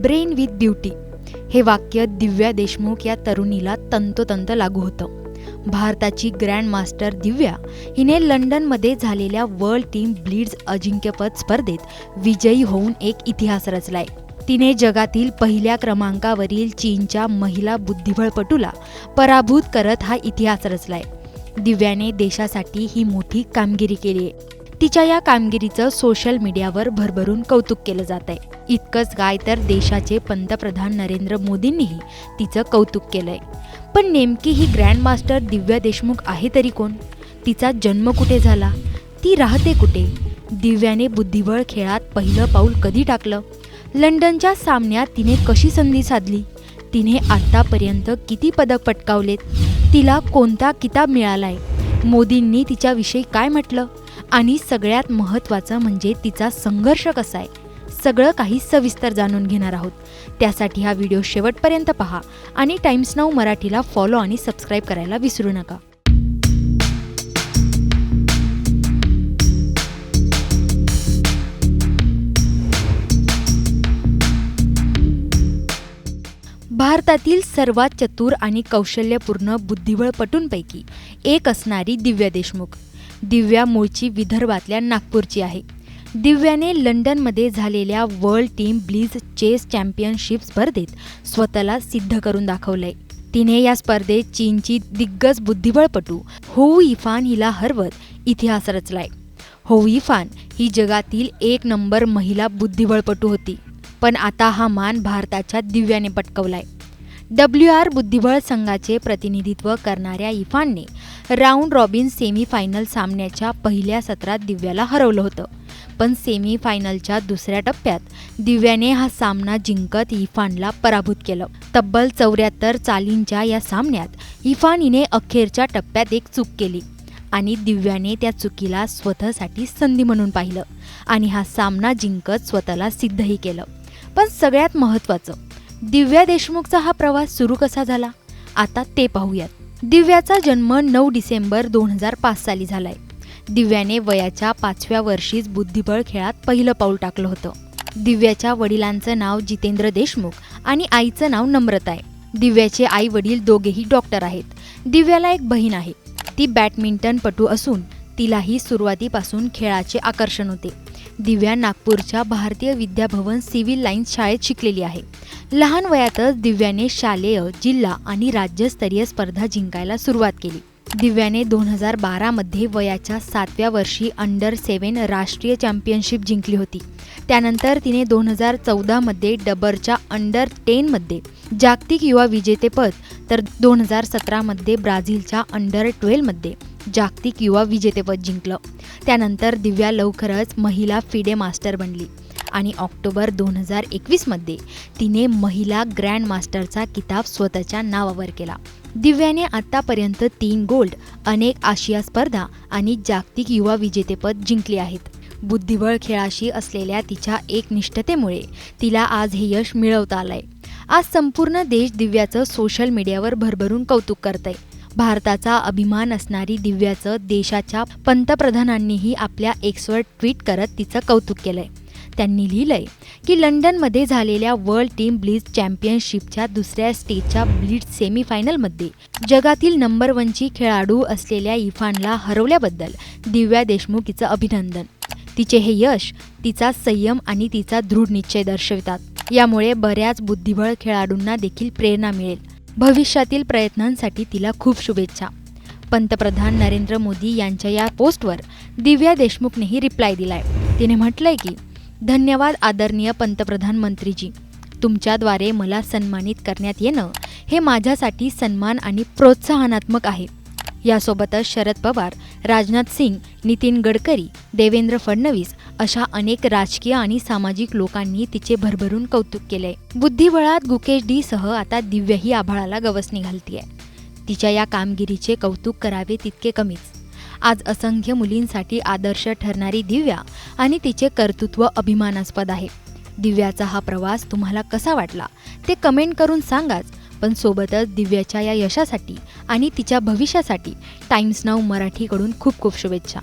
Brain with beauty हे वाक्य दिव्या देशमुख या तरुणीला तंतोतंत लागू होतं. भारताची ग्रँड मास्टर दिव्या हिने लंडनमध्ये झालेल्या वर्ल्ड टीम ब्लिट्झ अजिंक्यपद स्पर्धेत विजयी होऊन एक इतिहास रचलाय. तिने जगातील पहिल्या क्रमांकावरील चीनच्या महिला बुद्धिबळपटूला पराभूत करत हा इतिहास रचलाय. दिव्याने देशासाठी ही मोठी कामगिरी केली आहे. तिच्या या कामगिरीचं सोशल मीडियावर भरभरून कौतुक केलं जात आहे. इतकंच काय तर देशाचे पंतप्रधान नरेंद्र मोदींनीही तिचं कौतुक केलंय. पण नेमकी ही ग्रँड मास्टर दिव्या देशमुख आहे तरी कोण? तिचा जन्म कुठे झाला? ती राहते कुठे? दिव्याने बुद्धिबळ खेळात पहिलं पाऊल कधी टाकलं? लंडनच्या सामन्यात तिने कशी संधी साधली? तिने आतापर्यंत किती पदक पटकावलेत? तिला कोणता किताब मिळालाय? मोदींनी तिच्याविषयी काय म्हटलं? आणि सगळ्यात महत्त्वाचं म्हणजे तिचा संघर्ष कसा आहे? सगळं काही सविस्तर जाणून घेणार आहोत. त्यासाठी हा व्हिडिओ शेवटपर्यंत पहा आणि टाइम्स नाऊ मराठीला फॉलो आणि सबस्क्राईब करायला विसरू नका. भारतातील सर्वात चतुर आणि कौशल्यपूर्ण बुद्धिबळपटूंपैकी एक असणारी दिव्या देशमुख. दिव्या मूळची विदर्भातल्या नागपूरची आहे. दिव्याने लंडनमध्ये झालेल्या world team blitz chess championship स्पर्धेत स्वतःला सिद्ध करून दाखवलंय. तिने या स्पर्धेत चीनची दिग्गज बुद्धिबळपटू होऊ इफान हिला हरवत इतिहास रचलाय. होऊ इफान ही जगातील 1 नंबर महिला बुद्धिबळपटू होती. पण आता हा मान भारताच्या दिव्याने पटकवलाय. WR बुद्धिबळ संघाचे प्रतिनिधित्व करणाऱ्या इफानने राऊंड रॉबिन सेमीफायनल सामन्याच्या पहिल्या सत्रात दिव्याला हरवलं होतं. पण सेमीफायनलच्या दुसऱ्या टप्प्यात दिव्याने हा सामना जिंकत इफानला पराभूत केलं. तब्बल 74 चालींच्या या सामन्यात इफान हिने अखेरच्या टप्प्यात एक चूक केली आणि दिव्याने त्या चुकीला स्वतःसाठी संधी म्हणून पाहिलं आणि हा सामना जिंकत स्वतःला सिद्धही केलं. पण सगळ्यात महत्त्वाचं, दिव्या देशमुखचा हा प्रवास सुरू कसा झाला? आता ते पाहूयात. दिव्याचा जन्म 9 डिसेंबर 2005 साली झालाय. दिव्याने वयाच्या 5व्या वर्षीच बुद्धिबळ खेळात पहिलं पाऊल टाकलं होतं. दिव्याच्या वडिलांचं नाव जितेंद्र देशमुख आणि आईचं नाव नम्रता आहे. दिव्याचे आई वडील दोघेही डॉक्टर आहेत. दिव्याला एक बहीण आहे. ती बॅडमिंटनपटू असून तिलाही सुरुवातीपासून खेळाचे आकर्षण होते. दिव्या नागपूरच्या भारतीय विद्याभवन सिव्हिल लाईन्स शाळेत शिकलेली आहे. लहान वयातच दिव्याने शालेय, जिल्हा आणि राज्यस्तरीय स्पर्धा जिंकायला सुरुवात केली. दिव्याने 2012 मध्ये वयाच्या 7व्या वर्षी अंडर-7 राष्ट्रीय चॅम्पियनशिप जिंकली होती. त्यानंतर तिने 2014 मध्ये डबरच्या अंडर-10 मध्ये जागतिक युवा विजेतेपद, तर 2017 मध्ये ब्राझीलच्या अंडर-12 मध्ये जागतिक युवा विजेतेपद जिंकलं. त्यानंतर दिव्या लवकरच महिला फिडे मास्टर बनली आणि ऑक्टोबर 2021 मध्ये तिने महिला ग्रँड मास्टरचा किताब स्वतःच्या नावावर केला. दिव्याने आतापर्यंत 3 गोल्ड, अनेक आशिया स्पर्धा आणि जागतिक युवा विजेतेपद जिंकली आहेत. बुद्धिबळ खेळाशी असलेल्या तिच्या एकनिष्ठतेमुळे तिला आज हे यश मिळवता आलंय. आज संपूर्ण देश दिव्याचं सोशल मीडियावर भरभरून कौतुक करतंय. भारताचा अभिमान असणारी दिव्याचं देशाच्या पंतप्रधानांनीही आपल्या एक्सवर ट्विट करत तिचं कौतुक केलंय. त्यांनी लिहिलंय की लंडनमध्ये झालेल्या वर्ल्ड टीम ब्लिट्झ चॅम्पियनशिपच्या दुसऱ्या स्टेजच्या ब्लिट्झ सेमीफायनलमध्ये जगातील नंबर 1ची खेळाडू असलेल्या इफानला हरवल्याबद्दल दिव्या देशमुख हिचं अभिनंदन. तिचे हे यश तिचा संयम आणि तिचा दृढ निश्चय दर्शवितात. यामुळे बऱ्याच बुद्धिबळ खेळाडूंना देखील प्रेरणा मिळेल. भविष्यातील प्रयत्नांसाठी तिला खूप शुभेच्छा. पंतप्रधान नरेंद्र मोदी यांच्या या पोस्टवर दिव्या देशमुखनेही रिप्लाय दिलाय. तिने म्हटलंय की, धन्यवाद आदरणीय पंतप्रधान मंत्रीजी. तुमच्याद्वारे मला सन्मानित करण्यात येणं हे माझ्यासाठी सन्मान आणि प्रोत्साहनात्मक आहे. यासोबतच शरद पवार, राजनाथ सिंग, नितीन गडकरी, देवेंद्र फडणवीस अशा अनेक राजकीय आणि सामाजिक लोकांनी तिचे भरभरून कौतुक केले. बुद्धिबळात गुकेश डी सह आता दिव्याही आभाळाला गवसणी घालतीये. तिच्या या कामगिरीचे कौतुक करावे तितके कमीच. आज असंख्य मुलींसाठी आदर्श ठरणारी दिव्या आणि तिचे कर्तृत्व अभिमानास्पद आहे. दिव्याचा हा प्रवास तुम्हाला कसा वाटला ते कमेंट करून सांगाच. पण सोबतच दिव्याच्या या यशासाठी आणि तिच्या भविष्यासाठी टाइम्स नाऊ मराठीकडून खूप खूप शुभेच्छा.